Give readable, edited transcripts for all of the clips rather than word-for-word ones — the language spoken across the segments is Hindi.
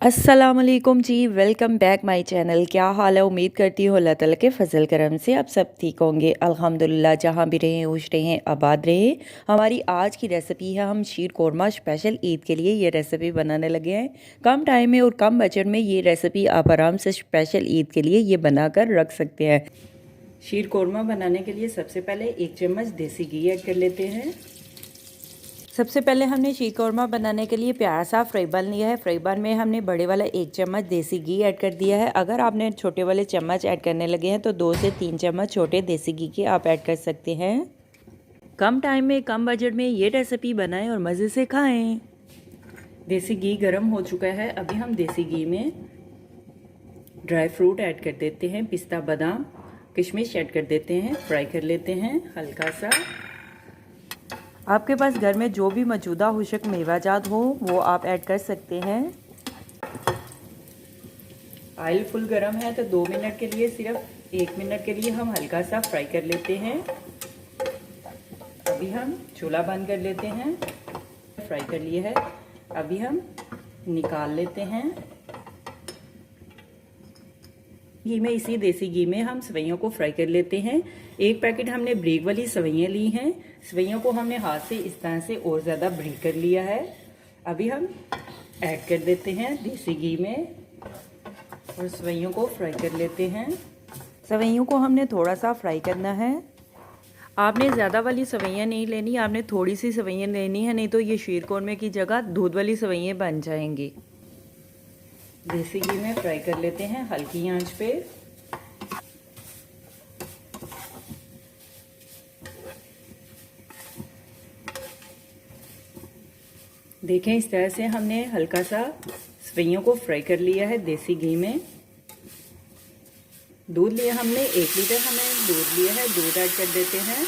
अस्सलामुअलैकुम जी, वेलकम बैक माय चैनल। क्या हाल है? उम्मीद करती हूँ अल्लाह ताला के फजल करम से आप सब ठीक होंगे। अल्हम्दुलिल्लाह, जहाँ भी रहें खुश रहें आबाद रहें। हमारी आज की रेसिपी है, हम शीर कोरमा स्पेशल ईद के लिए ये रेसिपी बनाने लगे हैं। कम टाइम में और कम बजट में ये रेसिपी आप आराम से स्पेशल ईद के लिए ये बनाकर रख सकते हैं। शीर कोरमा बनाने के लिए सबसे पहले 1 चम्मच देसी घी ऐड कर लेते हैं। सबसे पहले हमने शीर कौरमा बनाने के लिए प्यारा सा फ्राई पैन लिया है। फ्राई पैन में हमने बड़े वाला 1 चम्मच देसी घी ऐड कर दिया है। अगर आपने छोटे वाले चम्मच ऐड करने लगे हैं तो 2 से 3 चम्मच छोटे देसी घी के आप ऐड कर सकते हैं। कम टाइम में कम बजट में ये रेसिपी बनाएं और मज़े से खाएं। देसी घी गर्म हो चुका है। अभी हम देसी घी में ड्राई फ्रूट ऐड कर देते हैं। पिस्ता, बादाम, किशमिश ऐड कर देते हैं। फ्राई कर लेते हैं हल्का सा। आपके पास घर में जो भी मौजूदा खुशक मेवाजात हो वो आप ऐड कर सकते हैं। ऑयल फुल गरम है तो 2 मिनट के लिए, सिर्फ 1 मिनट के लिए हम हल्का सा फ्राई कर लेते हैं। अभी हम चूल्हा बंद कर लेते हैं। फ्राई कर लिया है, अभी हम निकाल लेते हैं। घी में, इसी देसी घी में हम सेवइयों को फ्राई कर लेते हैं। 1 पैकेट हमने ब्रीक वाली सेवइयाँ ली हैं। सेवइयों को हमने हाथ से इस तरह से और ज़्यादा ब्रीक कर लिया है। अभी हम ऐड कर देते हैं देसी घी में और सेवइयों को फ्राई कर लेते हैं। सेवइयों को हमने थोड़ा सा फ्राई करना है। आपने ज़्यादा वाली सेवइयाँ नहीं लेनी, आपने थोड़ी सी सेवइयाँ लेनी है, नहीं तो ये शीर कोरमा की जगह दूध वाली सेवइयाँ बन जाएंगी। देसी घी में फ्राई कर लेते हैं हल्की आंच पे। देखें, इस तरह से हमने हल्का सा सेवइयों को फ्राई कर लिया है देसी घी में। दूध लिया हमने, 1 लीटर हमें दूध लिया है। दूध ऐड कर देते हैं।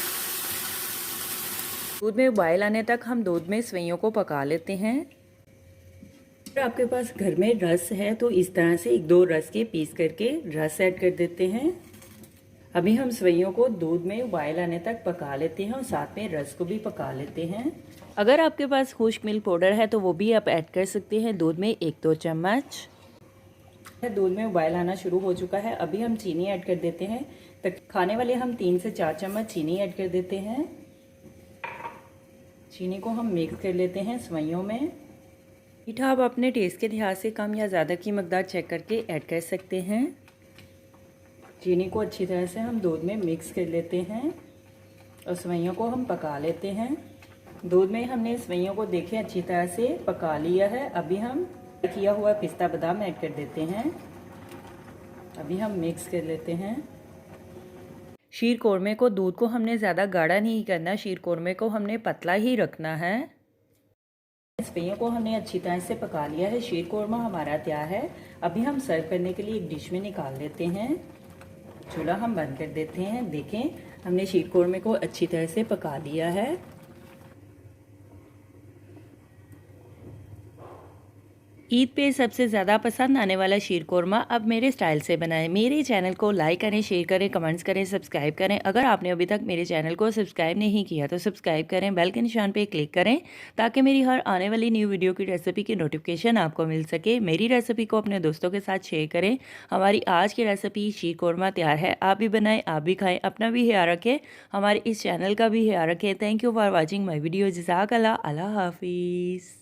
दूध में उबाल आने तक हम दूध में सेवइयों को पका लेते हैं। अगर आपके पास घर में रस है तो इस तरह से 1-2 रस के पीस करके रस ऐड कर देते हैं। अभी हम सेवइयों को दूध में उबाल आने तक पका लेते हैं और साथ में रस को भी पका लेते हैं। अगर आपके पास खुश्क मिल्क पाउडर है तो वो भी आप ऐड कर सकते हैं दूध में 1-2 चम्मच। दूध में उबाल आना शुरू हो चुका है। अभी हम चीनी ऐड कर देते हैं। तक खाने वाले हम 3 से 4 चम्मच चीनी ऐड कर देते हैं। चीनी को हम मिक्स कर लेते हैं सेवइयों में। मीठा आप अपने टेस्ट के लिहाज से कम या ज़्यादा की मकदार चेक करके ऐड कर सकते हैं। चीनी को अच्छी तरह से हम दूध में मिक्स कर लेते हैं और सेवइयों को हम पका लेते हैं। दूध में हमने सेवइयों को देखें अच्छी तरह से पका लिया है। अभी हम किया हुआ पिस्ता, बादाम ऐड कर देते हैं। अभी हम मिक्स कर लेते हैं। शीर कोरमे को, दूध को हमने ज़्यादा गाढ़ा नहीं करना, शीर कोरमे को हमने पतला ही रखना है। सेवइयों को हमने अच्छी तरह से पका लिया है। शीर कोरमा हमारा तैयार है। अभी हम सर्व करने के लिए एक डिश में निकाल लेते हैं। चूल्हा हम बंद कर देते हैं। देखें, हमने शीर कोरमे को अच्छी तरह से पका लिया है। ईद पे सबसे ज़्यादा पसंद आने वाला शीर कोरमा अब मेरे स्टाइल से बनाएं। मेरे चैनल को लाइक करें, शेयर करें, कमेंट्स करें, सब्सक्राइब करें। अगर आपने अभी तक मेरे चैनल को सब्सक्राइब नहीं किया तो सब्सक्राइब करें, बेल के निशान पे क्लिक करें ताकि मेरी हर आने वाली न्यू वीडियो की रेसिपी की नोटिफिकेशन आपको मिल सके। मेरी रेसिपी को अपने दोस्तों के साथ शेयर करें। हमारी आज की रेसिपी शीर कोरमा तैयार है। आप भी बनाएँ, आप भी खाएँ, अपना भी ख्याल रखें, हमारे इस चैनल का भी ख्याल रखें। Thank you for watching my video. जज़ाकल्लाह। अल्लाह हाफिज़।